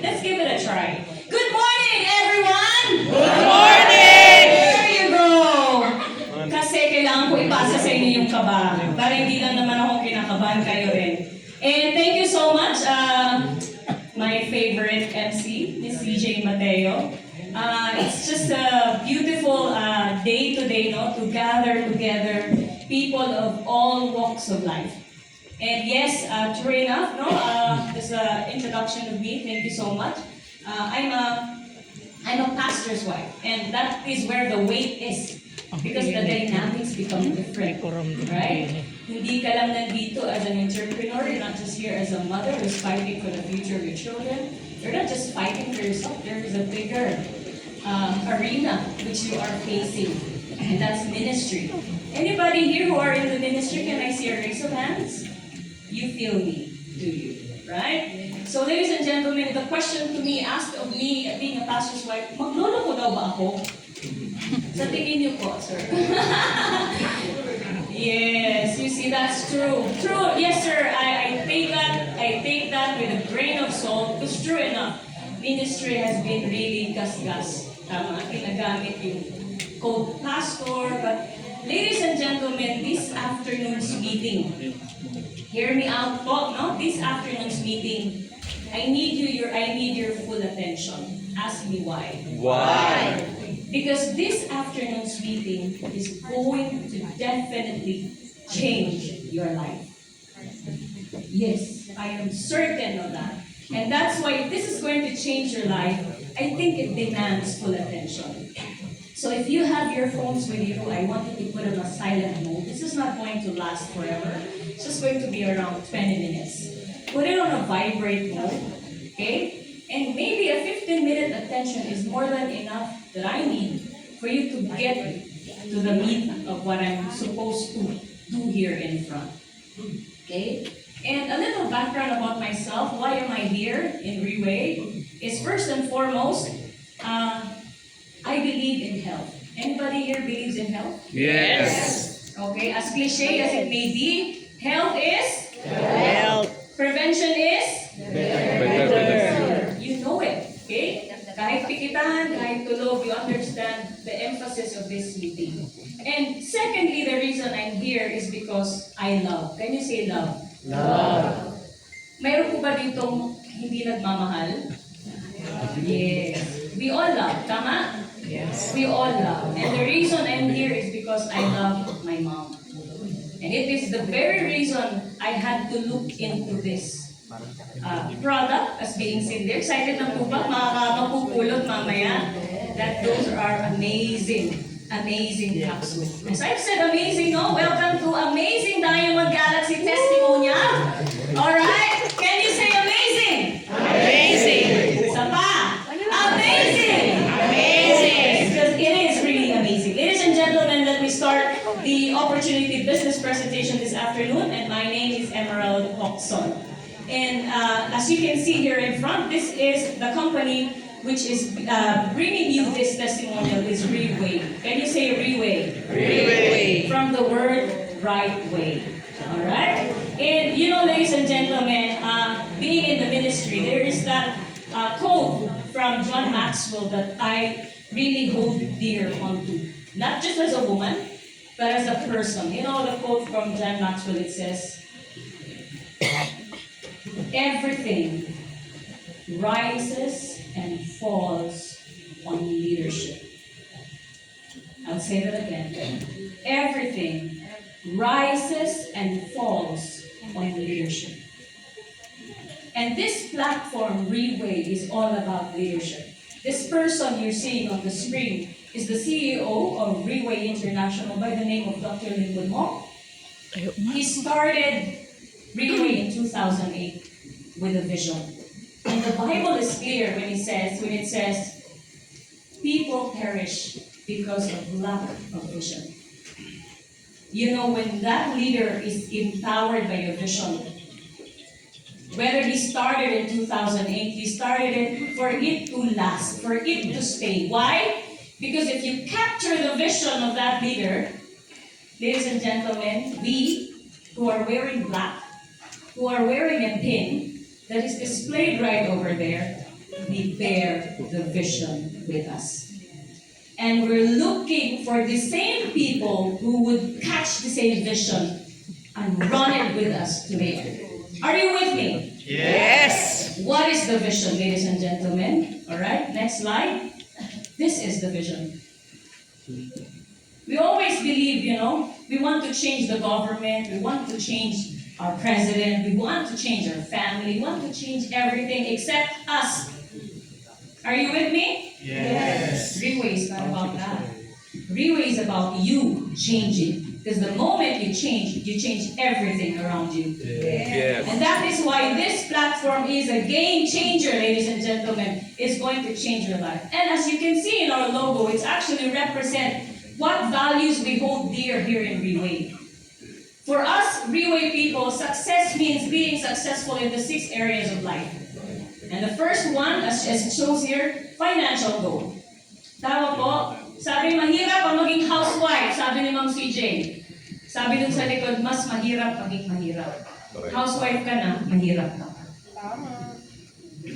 Let's give it a try. Good morning, everyone! Good morning! There you go! Kasi kailangan ko ipasa sa inyo yung kaba. Para hindi lang naman akong kinakabahan, kayo rin. And thank you so much, my favorite MC, Miss CJ Mateo. It's just a beautiful day today, no, to gather together people of all walks of life. And yes, true enough, no, this introduction of me, thank you so much. I'm a pastor's wife, and that is where the weight is. Because the dynamics become different, right? Hindi ka lang nandito as an entrepreneur, you're not just here as a mother who's fighting for the future of your children. You're not just fighting for yourself, there is a bigger arena which you are facing, and that's ministry. Anybody here who are in the ministry, can I see a raise of hands? You feel me, do you? Right? So ladies and gentlemen, the question to me, asked of me being a pastor's wife, maglolo ko daw ba ako? Sa tingin niyo po, sir. Yes, you see, that's true. True, yes sir, I take that with a grain of salt. It's true enough. Ministry has been really gas-gas. Tama, ginagamit yung code pastor. But ladies and gentlemen, this afternoon's meeting, hear me out po, no? This afternoon's meeting, I need your full attention. Ask me why. Why? Because this afternoon's meeting is going to definitely change your life. Yes, I am certain of that. And that's why if this is going to change your life, I think it demands full attention. So if you have your phones with you, I want you to put on a silent mode. This is not going to last forever. It's just going to be around 20 minutes. Put it on a vibrate mode, okay? And maybe a 15-minute attention is more than enough that I need for you to get to the meat of what I'm supposed to do here in front. Okay? And a little background about myself, why am I here in Reway, is first and foremost, I believe in health. Anybody here believes in health? Yes. Okay, as cliche as it may be, health is? Health. Prevention is? Better. You know it, okay? Kahit pikitan, kahit tulog, you understand the emphasis of this meeting. And secondly, the reason I'm here is because I love. Can you say love? Love. Mayroon po ba ditong hindi nagmamahal? Yes. We all love, tama? Yes. We all love. And the reason I'm here is because I love my mom. And it is the very reason I had to look into this product as being seen there. Excited na po ba? Mapupulot mamaya. That those are amazing capsules. As I've said, amazing, no? Welcome to Amazing Diamond Galaxy Testimonial. Alright? Can you say amazing? Amazing. Isa pa. Amazing. Amazing. Because it is really amazing. Ladies and gentlemen, let me start the opportunity business presentation this afternoon. And my name is Emerald Hoxon. And as you can see here in front, this is the company which is bringing you this testimonial is Reway. Can you say Reway? Reway. From the word right way. Alright? And you know, ladies and gentlemen, being in the ministry, there is that quote from John Maxwell that I really hold dear onto. Not just as a woman, but as a person. You know the quote from John Maxwell, it says, everything rises and falls on leadership. I'll say that again. Everything rises and falls on leadership. And this platform, Reway, is all about leadership. This person you're seeing on the screen is the CEO of Reway International by the name of Dr. Linwood Mo. He started Reway in 2008 with a vision. And the Bible is clear when it says, people perish because of lack of vision. You know, when that leader is empowered by a vision, whether he started in 2008, he started it for it to last, for it to stay. Why? Because if you capture the vision of that leader, ladies and gentlemen, we who are wearing black, who are wearing a pin that is displayed right over there, we bear the vision with us. And we're looking for the same people who would catch the same vision and run it with us to the end. Are you with me? Yes. What is the vision, ladies and gentlemen? All right, next slide. This is the vision. We always believe, we want to change the government, we want to change our president, we want to change our family, we want to change everything except us. Are you with me? Yes. Reway is not about that. Reway is about you changing. Because the moment you change everything around you. Yes. And that is why this platform is a game changer, ladies and gentlemen. It's going to change your life. And as you can see in our logo, it's actually represent what values we hold dear here in Reway. For us, Reway people, success means being successful in the 6 areas of life. And the first one, as it shows here, financial goal. Tama po, sabi mahirap ang maging housewife, sabi ni Ma'am CJ. Sabi dun sa likod, mas mahirap maging mahirap. Housewife ka na, mahirap ka.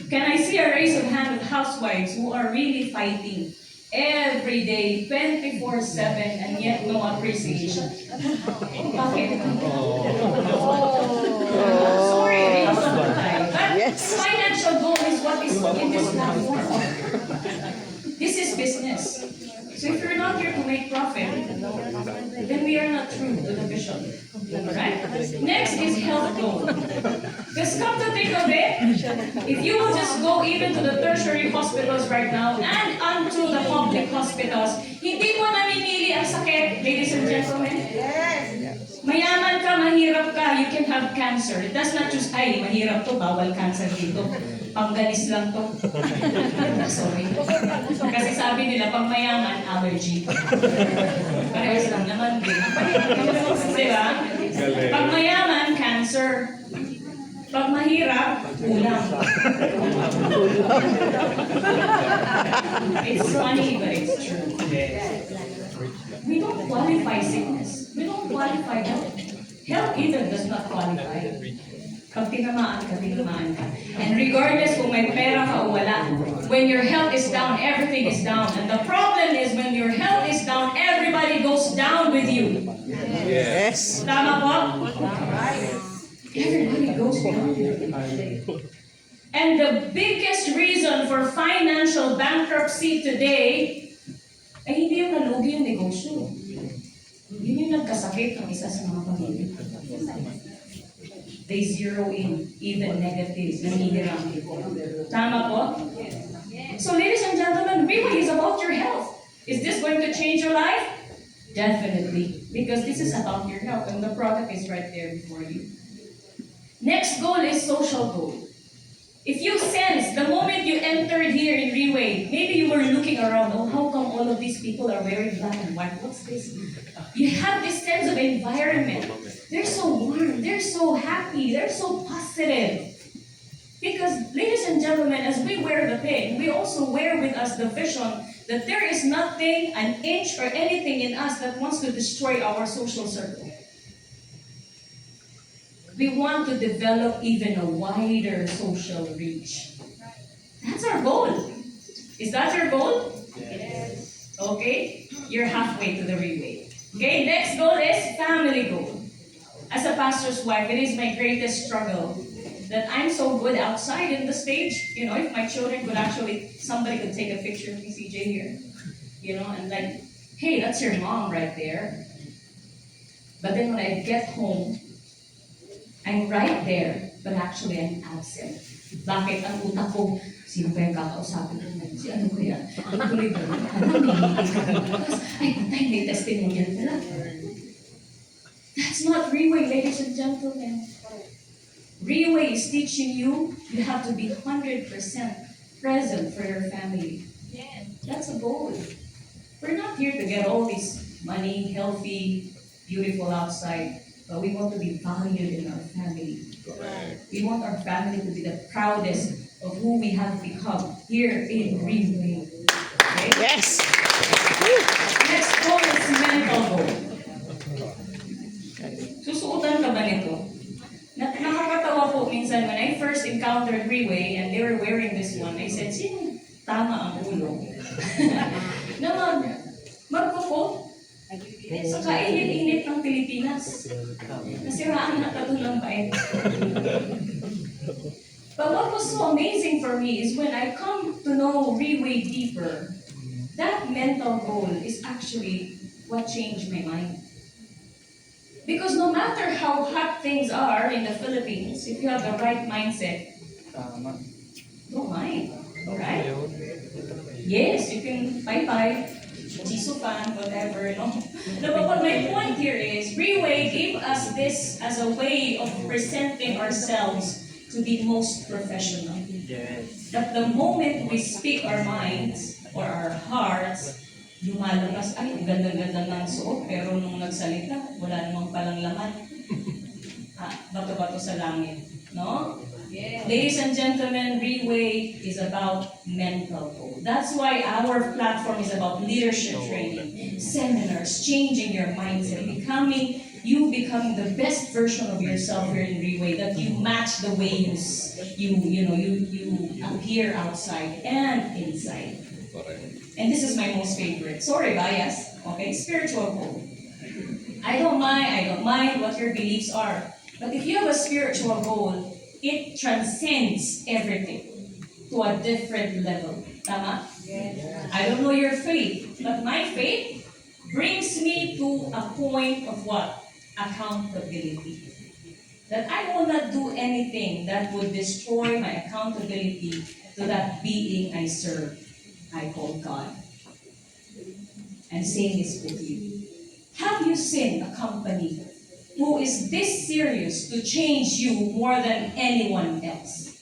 Can I see a raise of hand of housewives who are really fighting every day, 24/7, and yet no appreciation? Bakit? Sorry, raise of the time. But financial goal is what is in this platform. This is business. So if you're not here to make profit, then we are not true to the vision. Right? Next is health goal. Because come to think of it, if you will just go even to the tertiary hospitals right now and onto the public hospitals, hindi mo namimili ang sakit, ladies and gentlemen. Mayaman ka, mahirap ka, you can have cancer. It does not choose, ay, mahirap to, bawal cancer dito. Pangganis lang to. Sorry. Kasi sabi nila, pag mayaman, allergy. Parehas lang naman din. Diba? Pag mayaman, cancer. Pag mahirap, ulam. It's funny, but it's true. We don't qualify sickness. We don't qualify health. Health even does not qualify. Pag tinamaan ka, tinamaan ka. And regardless kung may pera ka o wala, when your health is down, everything is down. And the problem is when your health is down, everybody goes down with you. Yes. Tama po? Everybody goes down with you. And the biggest reason for financial bankruptcy today ay hindi yung nalugi yung negosyo. Yun yung nagkasakit ng isa sa mga pamilya. They zero in even negatives. Nanihirang people. Tama po? So ladies and gentlemen, Reway is about your health. Is this going to change your life? Definitely. Because this is about your health and the product is right there before you. Next goal is social goal. If you sense the moment you entered here in Reway, maybe you were looking around, oh, how come all of these people are wearing black and white? What's this? You have this sense of environment. They're so warm, they're so happy, they're so positive. Because, ladies and gentlemen, as we wear the pin, we also wear with us the vision that there is nothing, an inch, or anything in us that wants to destroy our social circle. We want to develop even a wider social reach. That's our goal. Is that your goal? Yes. Okay, you're halfway to the Reway. Okay, next goal is family goal. As a pastor's wife, it is my greatest struggle that I'm so good outside in the stage. You know, if my children could actually, somebody could take a picture of PCJ here, you know, and like, hey, that's your mom right there. But then when I get home, I'm right there, but actually I'm absent. Bakit ang utak ko, sino ba yung kakausapin ko? Si ano ko yan? Ang tuloy ba? Ay, patay, may testimonial nila. That's not Reway, ladies and gentlemen. Reway is teaching you have to be 100% present for your family. That's a goal. We're not here to get all this money, healthy, beautiful outside. But we want to be valued in our family. We want our family to be the proudest of who we have become here in Reway. Okay? Yes. Next goal is mental goal. Susuotan ka ba nito? Nakakatawa po minsan when I first encountered encountered Freeway and they were wearing this one, I said, sino tama ang ulo? Na magkukot. Sa kainit-init ng Pilipinas. Nasiraan na ito ng bait. But what was so amazing for me is when I come to know Freeway deeper, that mental goal is actually what changed my mind. Because no matter how hot things are in the Philippines, if you have the right mindset, don't mind, right? Yes, you can bye-bye, jisoo fan, whatever, no? No, but what my point here is, Freeway gave us this as a way of presenting ourselves to be most professional. Yes. That the moment we speak our minds or our hearts, lumalabas, ay, ganda-ganda ng suot, pero nung nagsalita, wala namang palang laman. Bato-bato sa langit. No? Yeah. Ladies and gentlemen, Freeway is about mental goal. That's why our platform is about leadership training, seminars, changing your mindset, becoming the best version of yourself here in Freeway, that you match the way you appear outside and inside. And this is my most favorite. Sorry, bias. Okay, spiritual goal. I don't mind what your beliefs are. But if you have a spiritual goal, it transcends everything to a different level. Tama? Yes. I don't know your faith, but my faith brings me to a point of what? Accountability. That I will not do anything that would destroy my accountability to that being I serve. I call God. And same is with you. Have you seen a company who is this serious to change you more than anyone else?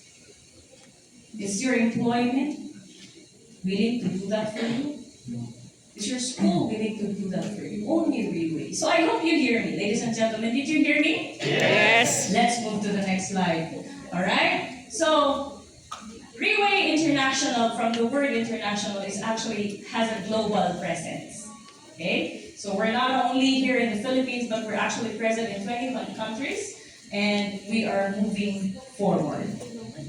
Is your employment willing to do that for you? Is your school willing to do that for you? Only Freeway. So I hope you hear me. Ladies and gentlemen, did you hear me? Yes. Let's move to the next slide. Alright? So, Freeway International, from the word international, has a global presence. Okay? So we're not only here in the Philippines, but we're actually present in 21 countries, and we are moving forward,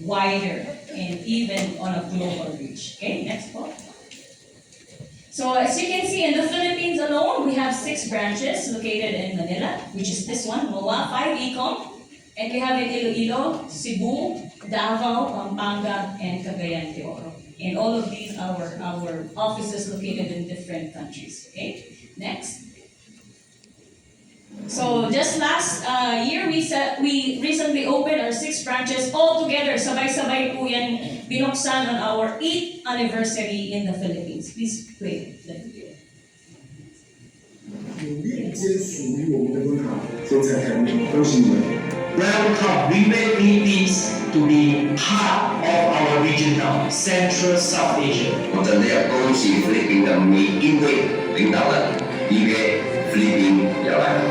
wider, and even on a global reach. Okay, next one. So as you can see, in the Philippines alone, we have 6 branches located in Manila, which is this one, MOA, 5 Ecom, and we have in Iloilo, Cebu, Davao, Pampanga, and Cagayan de Oro. And all of these are our offices located in different countries. Okay. Next. So just last year, we recently opened our 6 branches all together. Sabay-sabay po yan binuksan on our 8th anniversary in the Philippines. Please play the video. 努力坚持与我们的温好，所以才改变，都是你们。 Welcome Freeway Philippines to the heart of our region now, Central South Asia. 我真的要恭喜菲律宾的每一位领导人，因为菲律宾要来了。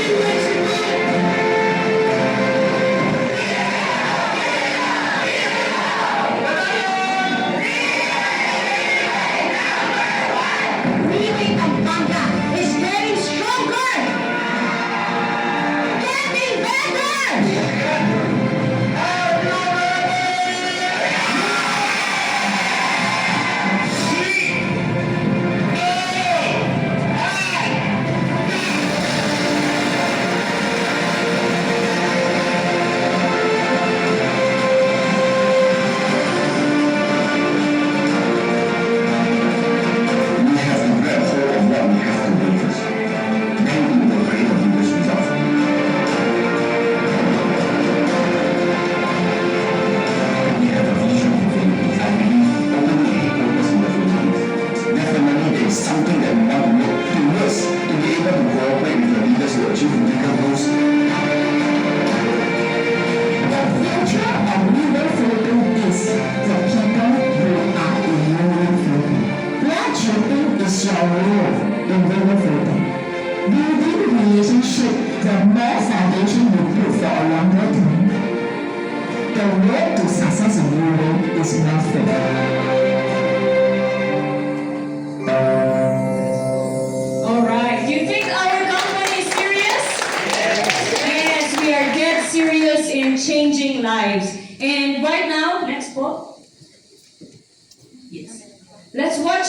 Freeway the more foundation you put for a longer term, the road to success in Euro is nothing. Alright, do you think our company is serious? Yes, we are dead serious in changing lives. And right now, next po. Yes. Let's watch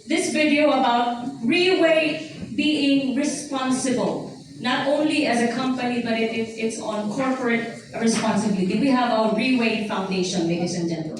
this video about Reway being responsible. Not only as a company, but it's on corporate responsibility. We have our Reway Foundation, ladies and gentlemen.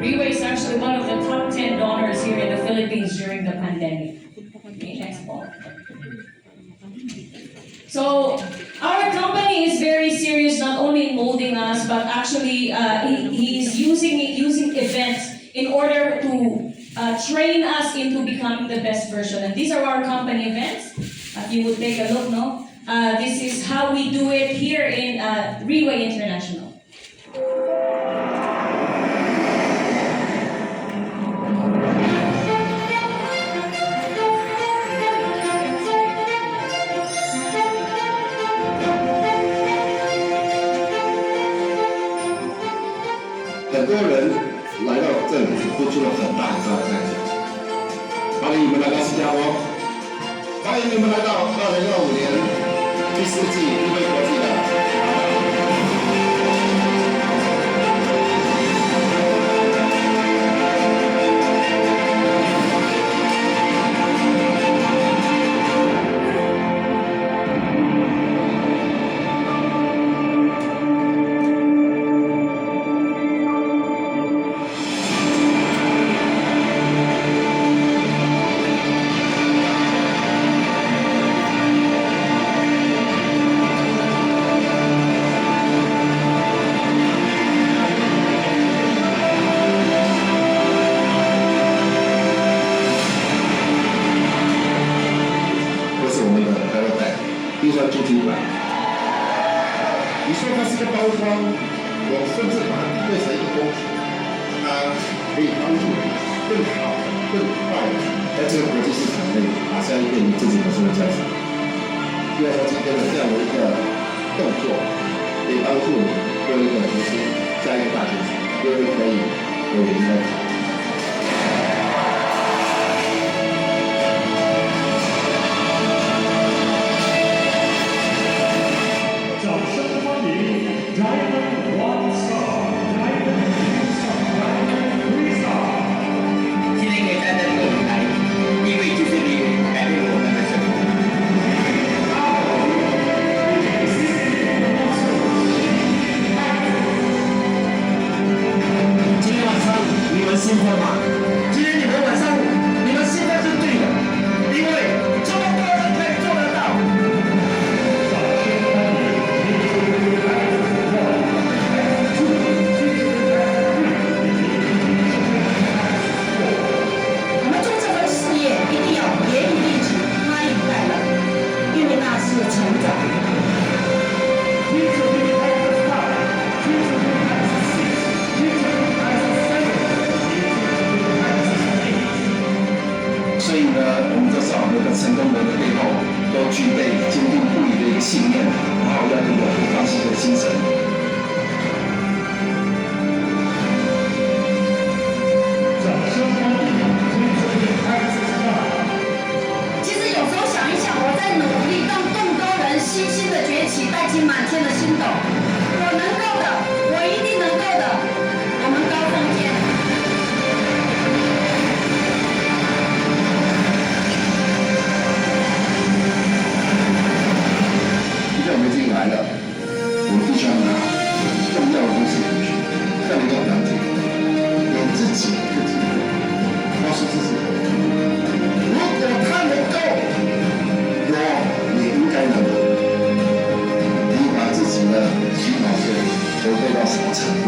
Reway is actually one of the top 10 donors here in the Philippines during the pandemic. Okay, next poll. So, our company is very serious not only in molding us, but actually he's using events in order to train us into becoming the best version. And these are our company events. If you would take a look, no? This is how we do it here in Reway International.很多人来到这里付出了很大很大的代价。欢迎你们来到新加坡，欢迎你们来到2025年第4季日贝国际的。第一个主题版，你说它是个包装，我甚至把它定位成一个工具，它可以帮助你更好、更快的在这个国际市场内打下一个你自己本身的价值。第二个今天的这样的一个动作，可以帮助你做一个明星，加一个大学生，因为可以有人在跑。今天给大家的舞台，因为就是你改变我们的生活。今天晚上你们到什么程度？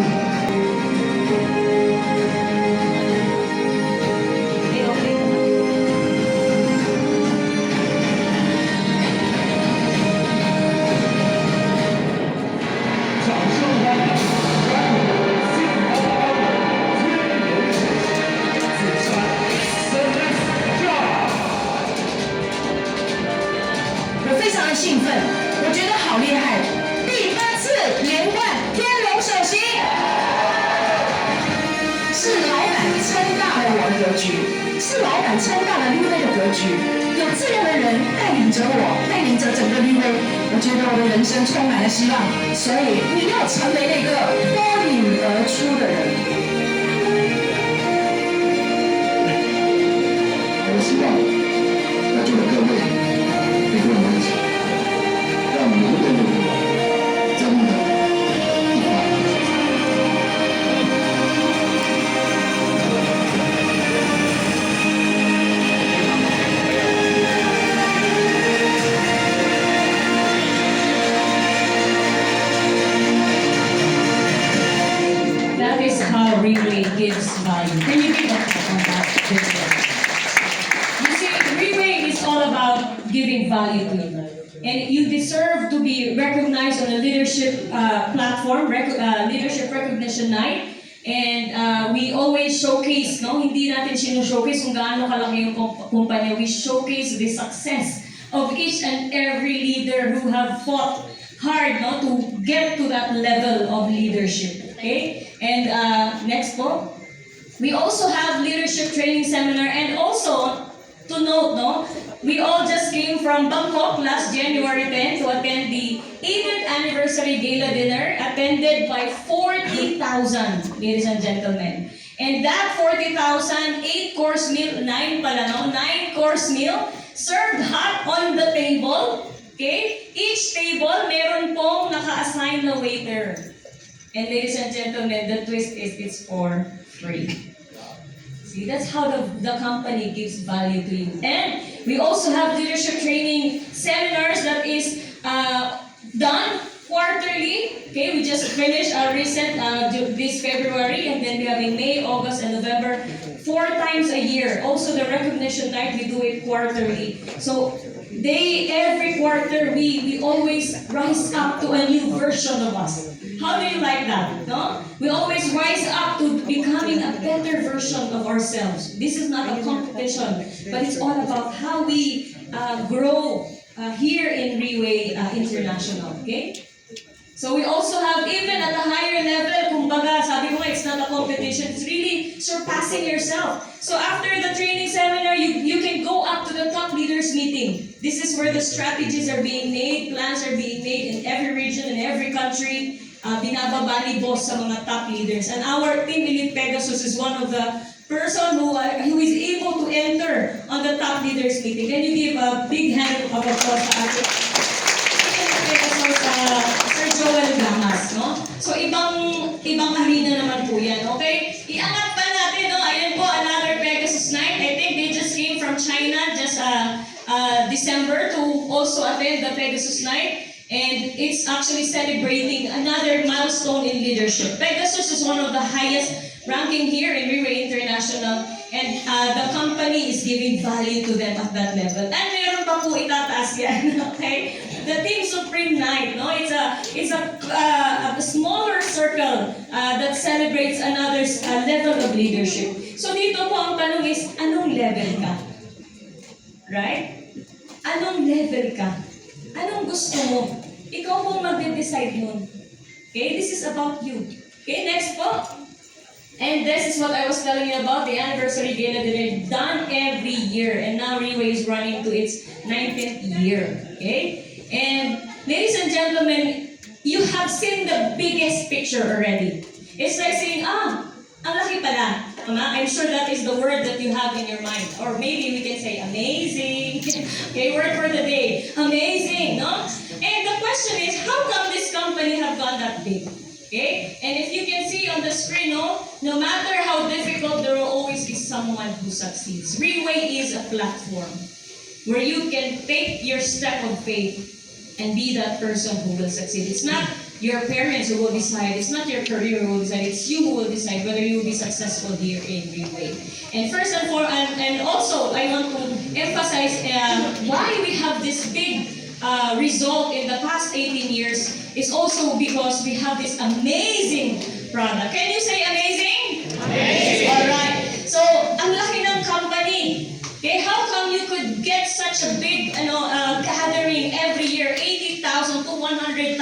我非常的兴奋，我觉得好厉害，第8次连冠天龙首席，是老板撑大了我的格局，是老板撑大了绿威的格局，有这样的人带领着我，带领着整个绿威，我觉得我的人生充满了希望，所以你要成为那个脱颖而出的人。我希望在座的各位也跟我们一起，让我们的队伍真的一发。That is how Relay gives value. Can you give a clap on that? You see, Relay is all about giving value to you. And you deserve to be recognized on a leadership platform, leadership recognition night. And we always showcase, no? Hindi natin sino-showcase kung gaano kalaki yung kumpanya. We showcase the success of each and every leader who have fought hard, no, to get to that level of leadership. Okay? And next po, we also have leadership training seminar, and also to note, no, we all just came from Bangkok last January 10 to attend the 80th anniversary gala dinner, attended by 40,000, ladies and gentlemen. And that 40,000, 8-course meal, 9 pala, no? 9-course meal, served hot on the table. Okay? Each table, meron pong naka-assign na waiter. And ladies and gentlemen, the twist is it's for free. See, that's how the company gives value to you. And we also have leadership training seminars that is done quarterly. Okay, we just finished our recent this February, and then we have in May, August, and November, 4 times a year. Also, the recognition night, we do it quarterly. So, every quarter, we always rise up to a new version of us. How do you like that? No? We always rise up to becoming a better version of ourselves. This is not a competition, but it's all about how we grow here in Relay International. Okay? So we also have, even at a higher level, kumbaga, sabi ko nga, it's not a competition, it's really surpassing yourself. So after the training seminar, you can go up to the top leaders meeting. This is where the strategies are being made, plans are being made in every region, in every country. Binababa ni boss sa mga top leaders. And our team, Elite Pegasus, is one of the person who is able to enter on the top leaders meeting. Can you give a big hand of applause sa ating Pegasus, Sir Joel Gamas, no? So ibang arena naman po yan, okay? Iangat pa natin, no? Ayan po, another Pegasus night. I think they just came from China just December to also attend the Pegasus night. And it's actually celebrating another milestone in leadership. Pegasus is one of the highest ranking here in Relay International, and the company is giving value to them at that level. And meron pa po itataas yan, okay? The Team Supreme Night, no? It's a smaller circle that celebrates another level of leadership. So dito po ang tanong is, anong level ka? Right? Anong level ka? Anong gusto mo? Ikaw pong mag-decide nun. Okay? This is about you. Okay, next po. And this is what I was telling you about, the anniversary gala dinner, done every year. And now Relay is running to its 19th year. Okay? And ladies and gentlemen, you have seen the biggest picture already. It's like saying, ang laki pala. I'm sure that is the word that you have in your mind. Or maybe we can say, amazing. Okay, word for the day. Amazing, no? And the question is, how come this company have gone that big? Okay? And if you can see on the screen, no matter how difficult, there will always be someone who succeeds. Relay is a platform where you can take your step of faith and be that person who will succeed. It's not your parents who will decide. It's not your career who will decide. It's you who will decide whether you will be successful here in Freeway. And first and foremost, and also I want to emphasize why we have this big result in the past 18 years is also because we have this amazing product. Can you say amazing? Amazing. All right. So, ang laki ng company. Okay, how come you could get such a big gathering every year, 80,000 to 100,000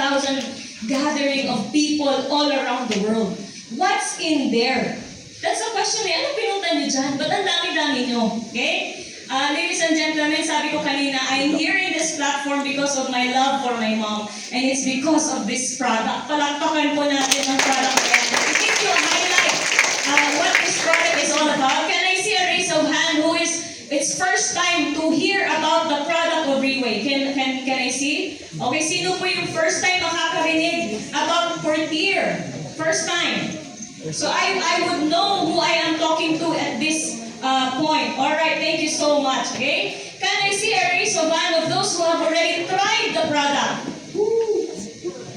gathering of people all around the world? What's in there? That's the question eh. Ano pinuntan nyo dyan? Ba't ang dami-dami nyo? Okay? Ladies and gentlemen, sabi ko kanina, I'm here in this platform because of my love for my mom. And it's because of this product. Palakpakan po natin ang product. To give you a highlight what this product is all about, can I see a raise of hand who is it's first time to hear about the product of Freeway? Can I see? Okay, sino po yung first time makakarinig about Portier? First time. So I would know who I am talking to at this point. Alright, thank you so much. Okay? Can I see a raise of hand of those who have already tried the product?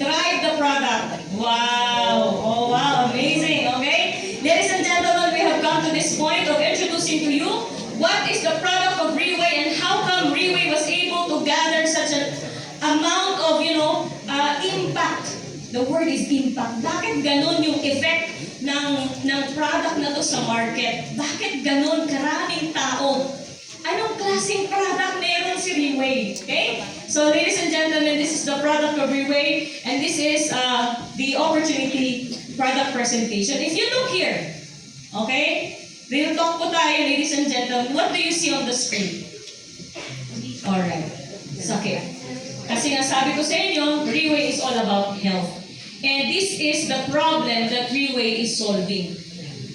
Tried the product. Wow. Oh wow, amazing. Okay? Ladies and gentlemen, we have come to this point of introducing to you what is the product of Freeway and how come Freeway was able to gather such an amount of, impact. The word is impact. Bakit ganon yung effect ng product na to sa market? Bakit ganon karaming tao? Anong klaseng product meron si Freeway? Okay? So ladies and gentlemen, this is the product of Freeway and this is the opportunity product presentation. If you look here, okay? Real talk po tayo, ladies and gentlemen. What do you see on the screen? Alright. Sakit. Kasi nga sabi ko sa inyo, Freeway is all about health. And this is the problem that Freeway is solving.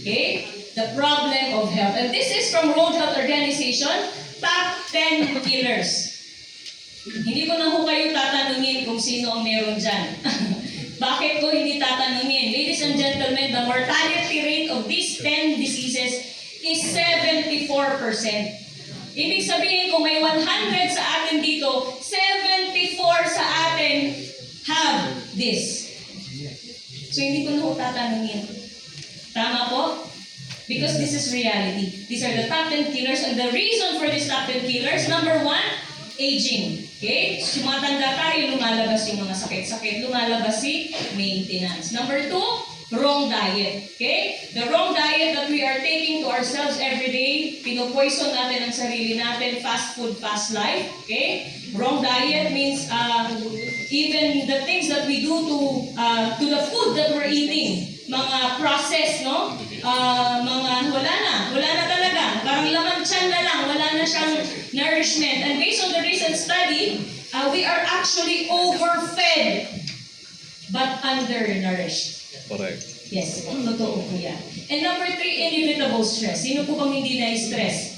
Okay? The problem of health. And this is from World Health Organization, top 10 killers. Hindi ko na ho kayo tatanungin kung sino ang meron dyan. Bakit ko hindi tatanungin? Ladies and gentlemen, the mortality rate of these 10 diseases is 74%. Ibig sabihin, kung may 100 sa atin dito, 74 sa atin have this. So hindi ko na ho tatanungin. Tama po? Because this is reality. These are the top 10 killers. And the reason for these top 10 killers, number 1, aging. Okay? Sumatanda tayo, lumalabas yung mga sakit-sakit. Lumalabas si maintenance. Number 2, wrong diet. Okay? The wrong diet that we are taking to ourselves every day, pinopoison natin ang sarili natin, fast food, fast life. Okay? Wrong diet means even the things that we do to the food that we're eating. Mga process, no? Mga wala na talaga. Parang laman tiyan na lang, wala na siyang nourishment. And based on the recent study, we are actually overfed but undernourished. Correct. Yes, totoo po yan. And number 3, inevitable stress. Sino po bang hindi na-stress?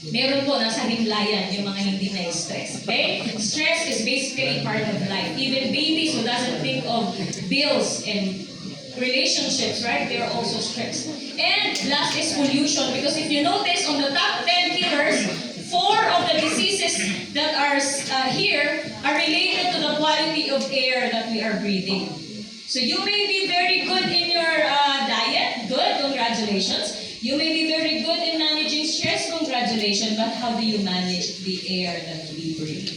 Meron po, nasa himlayan yung mga hindi na-stress. Okay? Stress is basically part of life. Even babies who doesn't think of bills and relationships, right? They are also stressed. And last is pollution. Because if you notice, on the top 10 killers, 4 of the diseases that are here are related to the quality of air that we are breathing. So you may be very good in your diet. Good, congratulations. You may be very good in managing stress. Congratulations. But how do you manage the air that we breathe?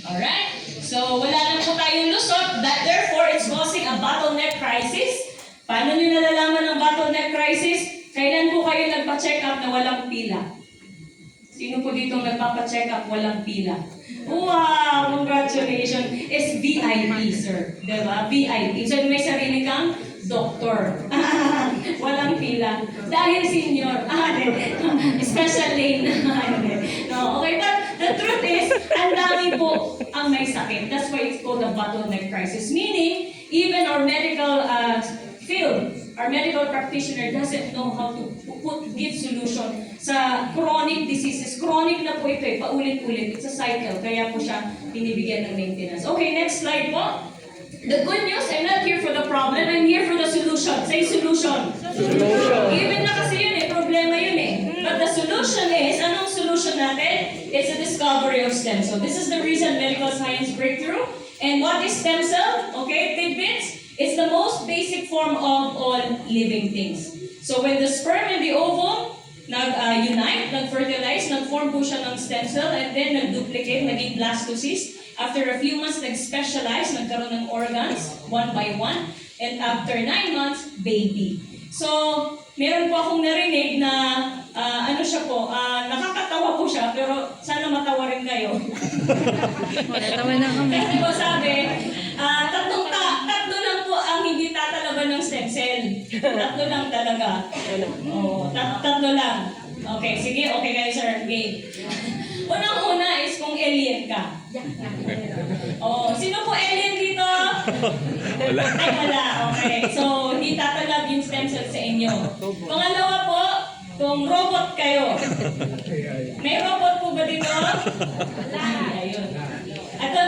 Alright? So wala na po tayong lusot. Therefore, it's causing a bottleneck crisis. Paano nyo nalalaman ang bottleneck crisis? Kailan po kayo nagpa-check up na walang pila? Sino po dito nagpapa-check up walang pila? Wow! Congratulations! It's VIP, sir. Diba? VIP. So may sarili kang doktor. Walang pila. Dahil senior. Special lane. No, okay, but the truth is, ang dami po ang may sakit. That's why it's called a bottleneck crisis. Meaning, even our medical field, our medical practitioner doesn't know how to give solution sa chronic diseases. Chronic na po ito paulit-ulit. It's a cycle. Kaya po siya binibigyan ng maintenance. Okay, next slide po. The good news, I'm not here for the problem, I'm here for the solution. Say solution. Solution. Given na kasi yun problema yun But the solution is, anong solution natin? It's the discovery of stem. So this is the recent medical science breakthrough. And what is stem cell? Okay, tidbits. It's the most basic form of all living things. So when the sperm and the ovum nag-unite, nag-fertilize, nag-form po siya ng stem cell, and then nag-duplicate, naging blastocyst. After a few months, nag-specialize, nagkaroon ng organs, one by one. And after 9 months, baby. So, meron po akong narinig na, nakakatawa po siya, pero sana matawa rin kayo. Natawa na kami. Kasi po sabi, tatlo lang po ang hindi tatalaban ng stem cell. Tatlo lang talaga. Oo, tatlo lang. Okay, sige, okay kayo sir, game. Unang-una is kung alien ka. Oh, sino po alien dito? Wala. Ay, wala. Okay. So, hindi tatalag yung stem cell sa inyo. Pangalawa po, kung robot kayo. May robot po ba dito? Wala. Ayun. Ito,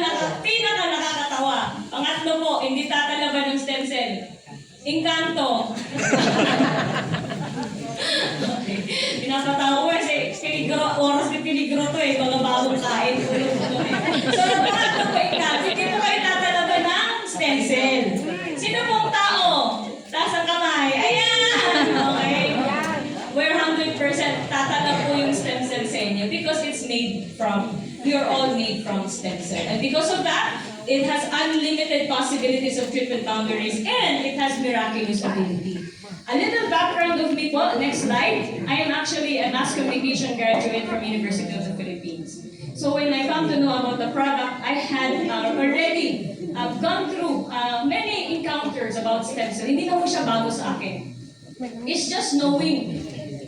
pinaka nakakatawa. Pangatlo po, hindi tatalaban ng stem cell. Encanto. Okay. Pinapatawa ko kasi oras ni peligro to eh. Mga bagong kain. So, pangatlo po, Encanto. Hindi po kayo tatalaban ng stem cell. Sino pong tao? Taas ang kamay. Ayan! Okay. We're 100% tatalab po yung stem cell sa inyo because we are all made from stem cell. And because of that, it has unlimited possibilities of treatment boundaries and it has miraculous ability. A little background of me po, next slide. I am actually a mass communication graduate from University of the Philippines. So when I come to know about the product, I had already gone through many encounters about stem cell. Hindi na po siya bago sa akin. It's just knowing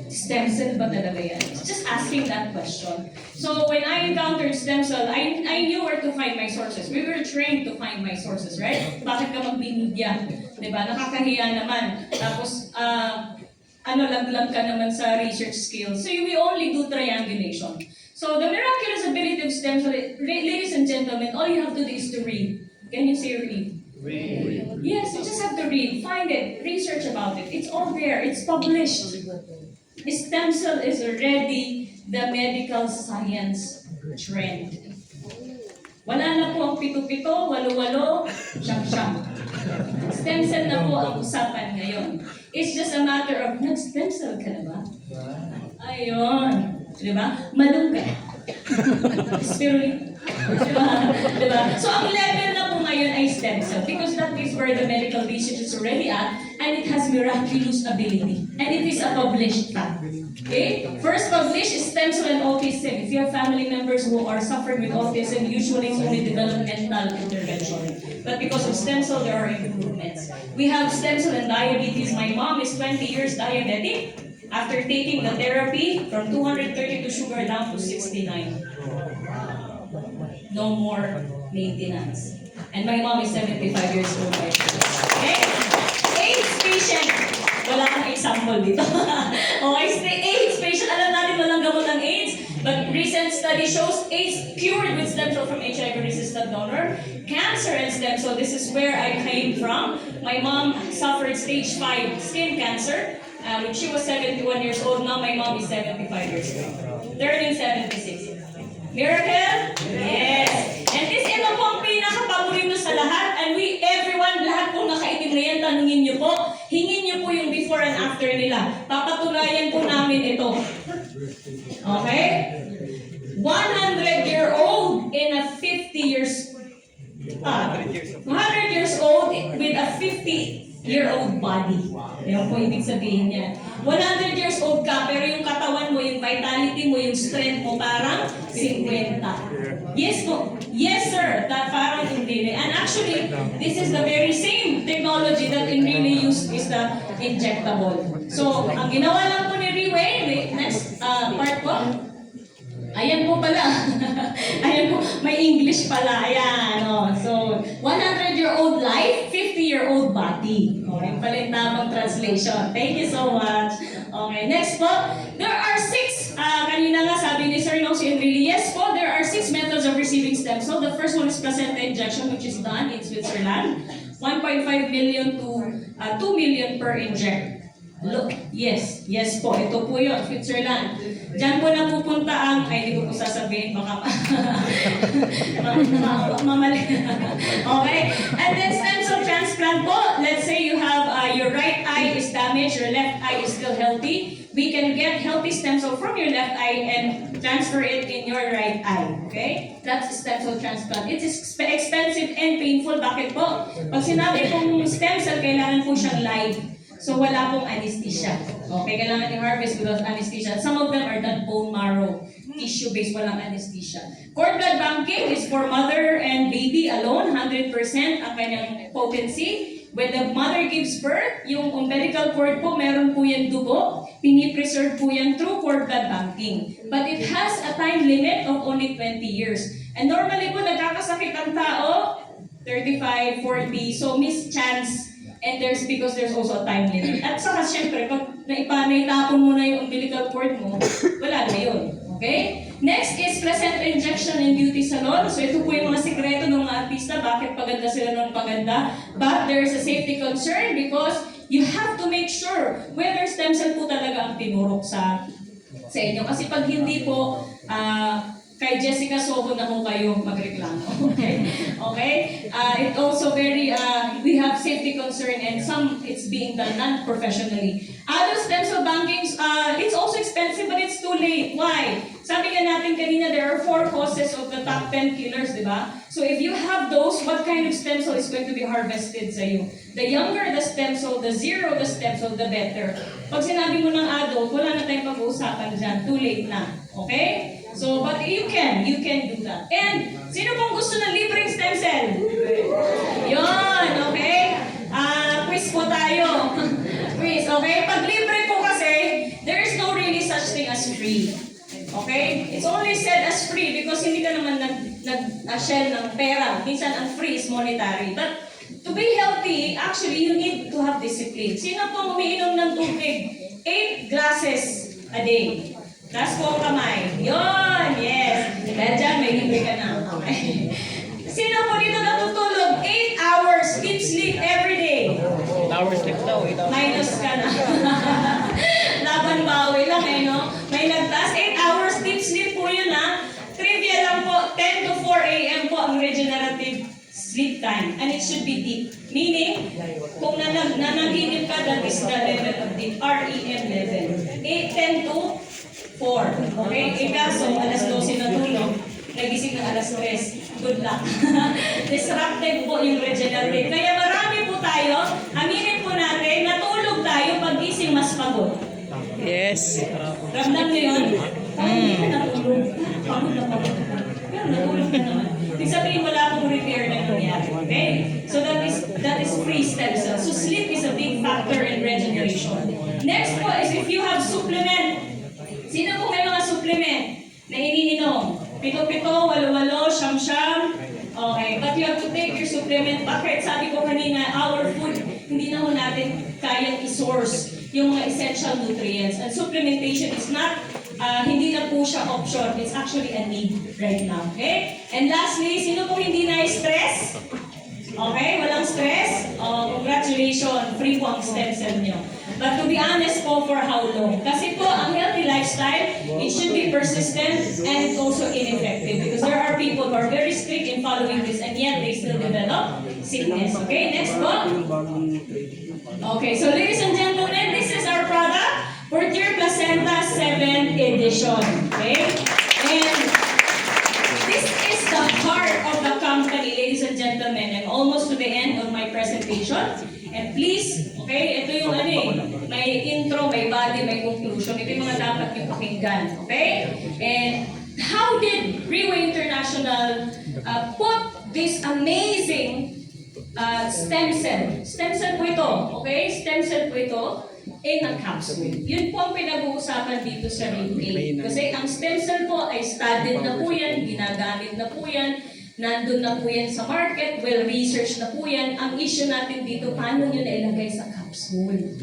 stem cell ba talaga yan? It's just asking that question. So when I encountered stem cell, I knew where to find my sources. We were trained to find my sources, right? Bakit ka magbinidya? Diba? Nakakahiya naman. Tapos, laglag ka naman sa research skills. So we only do triangulation. So the miraculous ability of stem cell, ladies and gentlemen, all you have to do is to read. Can you say read? Read. Yes, you just have to read. Find it. Research about it. It's all there. It's published. Stem cell is already the medical science trend. Wala na po ang pito-pito, walo-walo, siyam-siyam. Stem cell na po ang usapan ngayon. It's just a matter of, nag-stem cell ka na ba? Ayun. Diba? Malungkot. Spirulina. Diba? So ang level na po ngayon ay stem cell because that is where the medical research is already at and it has miraculous ability. And it is a published fact. Okay? First published is stem cell and autism. If you have family members who are suffering with autism, usually it's only developmental intervention. But because of stem cell, there are improvements. We have stem cell and diabetes. My mom is 20 years diabetic. After taking the therapy, from 232 sugar down to 69. No more maintenance. And my mom is 75 years old. Okay? AIDS patient. Wala kang example dito. Okay, AIDS patient. Alam natin walang gamot ng AIDS. But recent study shows AIDS cured with stem cell from HIV-resistant donor. Cancer and stem cell. This is where I came from. My mom suffered stage 5 skin cancer. When she was 71 years old, now my mom is 75 years old. Turning 76. Miracle? Yes! And this ito po ang pinaka-paborito sa lahat. And everyone, lahat po nakaitim na yan, tanungin niyo po. Hingin niyo po yung before and after nila. Papatunayan po namin ito. Okay? 100-year-old in a 50 years 100 years old with a 50-year-old body. Yan po ibig sabihin niya. 100 years old ka, pero yung katawan mo, yung vitality mo, yung strength mo, parang 50. Yes po. Yes, sir. That parang hindi. And actually, this is the very same technology that in really used is the injectable. So, ang ginawa lang po ni Riway, next part po, ayan po pala. Ayan po, may English pala. Ayan, oh. So, 100-year-old life, 50-year-old body. Okay, pala yung tamang translation. Thank you so much. Okay, next po. There are 6, kanina nga sabi ni Sir Nosy and really, yes po, there are 6 methods of receiving stem cell. The first one is placenta injection, which is done in Switzerland. 1.5 million to 2 million per inject. Look, yes po, ito po yun, Switzerland. Diyan po napupunta ang, ay hindi ko po sasabihin, baka mamali. Okay? And then stem cell transplant po, let's say you have your right eye is damaged, your left eye is still healthy. We can get healthy stem cell from your left eye and transfer it in your right eye. Okay? That's stem cell transplant. It is expensive and painful. Bakit po? Pag sinabi pong stem cell, kailangan po siyang live. So wala pong anesthesia. Okay, kailangan i-harvest without anesthesia. Some of them are done bone marrow, tissue-based, walang anesthesia. Cord blood banking is for mother and baby alone, 100% ang kanyang potency. When the mother gives birth, yung umbilical cord po, meron po yan dugo. Pinipreserve po yan through cord blood banking. But it has a time limit of only 20 years. And normally po, nagkakasakit ang tao, 35, 40, so miss chance. And because there's also a time limit. At saka syempre, pag naitapon mo na yung umbilical cord mo, wala na yun. Okay? Next is placenta injection and beauty salon. So ito po yung mga sikreto ng mga artista, bakit paganda sila ng paganda. But there is a safety concern because you have to make sure whether stem cell po talaga ang tinurok sa inyo. Kasi pag hindi po, kay Jessica Soho na ho kayo magreklamo. Okay? Okay? It also we have safety concern and some it's being done non-professionally. Adult stem cell bankings, it's also expensive but it's too late. Why? Sabi nga natin kanina, there are 4 causes of the top 10 killers, di ba? So if you have those, what kind of stem cell is going to be harvested sa iyo? The younger the stem cell, the zero the stem cell, the better. Pag sinabi mo ng adult, wala na tayong pag-uusapan dyan. Too late na. Okay? So, but you can do that. And, sino pong gusto ng libreng stem cell? Yun, okay? Quiz po tayo. Quiz, okay? Pag libre po kasi, there is no really such thing as free. Okay? It's only said as free because hindi ka naman nag-shell ng pera. Minsan, ang free is monetary. But, to be healthy, actually, you need to have discipline. Sino pong umiinom ng tubig? 8 glasses a day. Taas po ang kamay. Yun! Yes! Dahil dyan, may libre ka na. Okay. Sino po dito natutulog? 8 hours deep sleep every day. 8 hours sleep daw. Minus ka na. Laban bawi lang eh, no? May nagtaas. 8 hours deep sleep po yun, ha? Trivia lang po, 10 to 4 a.m. po ang regenerative sleep time. And it should be deep. Meaning, kung nanaginip ka, that is the level of deep. REM level. 10 to 4. Okay? Kaso, alas 12 na tulog, nagising ng alas 3. Good luck. Disrupted po yung regenerative. Kaya marami po tayo, aminin po natin, natulog tayo, pag-gising mas pagod. Yes. Ramdam niyo yun? Hindi ka natulog. Pagod na pagod. Pero natulog ka naman. Ibig sabihin, wala pong repair na nangyari. Okay? So that is free stem cells. So sleep is a big factor in regeneration. Next po is if you have supplement. Sino po may mga supplement na iniinom? 7, 8, 8, 8, 9. Okay, but you have to take your supplement. Bakit? Sabi ko kanina, our food, hindi na ho natin kayang i-source yung mga essential nutrients. And supplementation is not, hindi na po siya option. It's actually a need right now. Okay? And lastly, sino po hindi na-stress? Okay, walang stress? Congratulations, free po ang stem cell nyo. But to be honest po, for how long? Kasi po, ang healthy lifestyle, it should be persistent and it's also ineffective because there are people who are very strict in following this and yet they still develop sickness. Okay, next po. Okay, so ladies and gentlemen, this is our product, Portier Placenta 7th edition. Okay? And this is the heart of the company, ladies and gentlemen. I'm almost to the end of my presentation. And please, okay, ito yung may intro, may body, may conclusion. Ito yung mga dapat yung pakinggan, okay? And how did Riway International put this amazing stem cell po ito, okay? Stem cell po ito in a capsule. Yun po ang pinag-uusapan dito sa Riway. Kasi ang stem cell po ay studied na po yan, ginagamit na po yan, nandun na po yan sa market, well-researched na po yan. Ang issue natin dito, paano nyo nailagay sa capsule?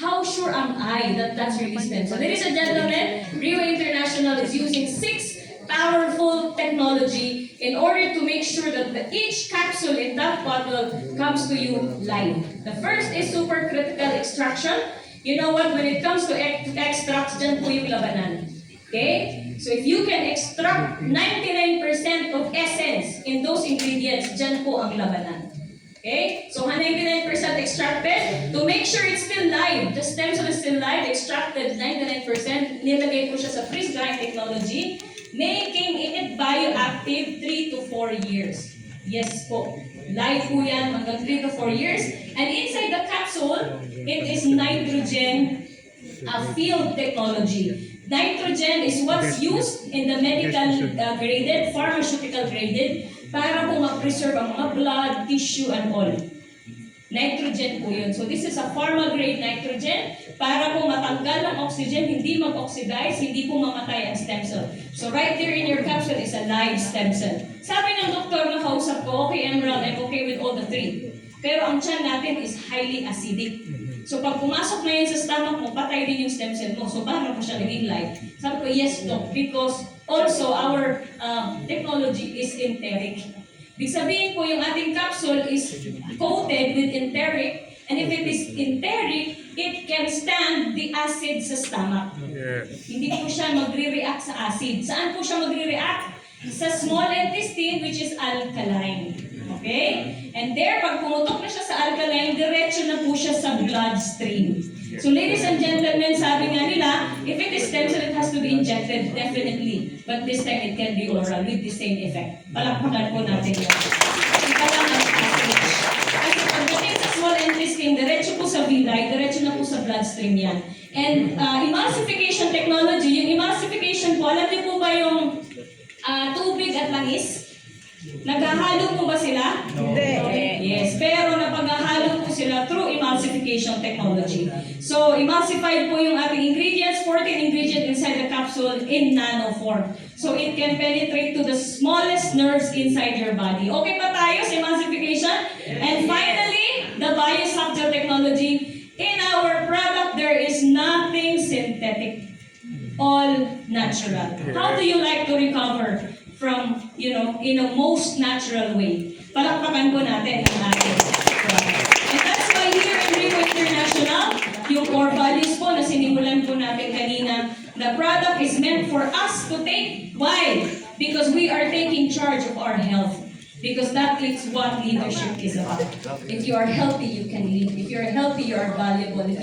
How sure am I that that's really stem cell? Ladies and gentlemen, Riway International is using 6 powerful technology in order to make sure that each capsule in that bottle comes to you live. The first is supercritical extraction. You know what? When it comes to extracts, dyan po yung labanan. Okay? So if you can extract 99% of essence in those ingredients, dyan po ang labanan. Okay? So 99% extracted. To make sure it's still live, the stem cell is still live, extracted 99%, nilagay po siya sa freeze drying technology, making it bioactive 3 to 4 years. Yes po. Live po yan hanggang 3 to 4 years. And inside the capsule, it is nitrogen filled technology. Nitrogen is what's used in the medical graded, pharmaceutical graded, para po ma-preserve ang mga blood, tissue, and all. Nitrogen po yun. So this is a pharma-grade nitrogen para po matanggal ang oxygen, hindi mag-oxidize, hindi po mamatay ang stem cell. So right there in your capsule is a live stem cell. Sabi ng doktor na kausap ko, okay Emerald, I'm okay with all the three. Pero ang tiyan natin is highly acidic. So pag pumasok na yun sa stomach mo, patay din yung stem cell mo. So paano po siya naging live? Sabi ko, yes doc, because also our technology is enteric. Ibig sabihin po yung ating capsule is coated with enteric, and if it is enteric, it can stand the acid sa stomach. Hindi po siya magre-react sa acid. Saan po siya magre-react? Sa small intestine, which is alkaline. Okay? And there, pag pumutok na siya sa alkaline, diretso na po siya sa bloodstream. So ladies and gentlemen, sabi nga nila, if it is stem cell, it has to be injected, definitely. But this time, it can be oral with the same effect. Palakpakan po natin yun. Ika lang ang passage. Kasi pagdating sa small intestine, diretso po sa villi, diretso na po sa bloodstream yan. And emulsification technology, yung emulsification po, alam niyo po ba yung tubig at langis? Naghahalo po ba sila? Hindi. Yes, pero napaghahalo po sila through emulsification technology. So, emulsified po yung ating ingredients, 14 ingredients inside the capsule in nano form. So, it can penetrate to the smallest nerves inside your body. Okay pa tayo sa emulsification? And finally, the biostructure technology. In our product, there is nothing synthetic. All natural. How do you like to recover from, in a most natural way? Palakpakan po natin ang ating product. And that's why here in Rico International, yung core values po na sinimulan po natin kanina, the product is meant for us to take. Why? Because we are taking charge of our health. Because that is what leadership is about. If you are healthy, you can lead. If you're healthy, you are valuable. If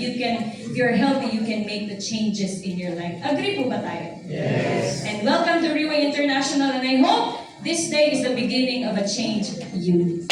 you're healthy, you can make the changes in your life. Agree po ba tayo? Yes. And welcome to Riway International, and I hope this day is the beginning of a change you.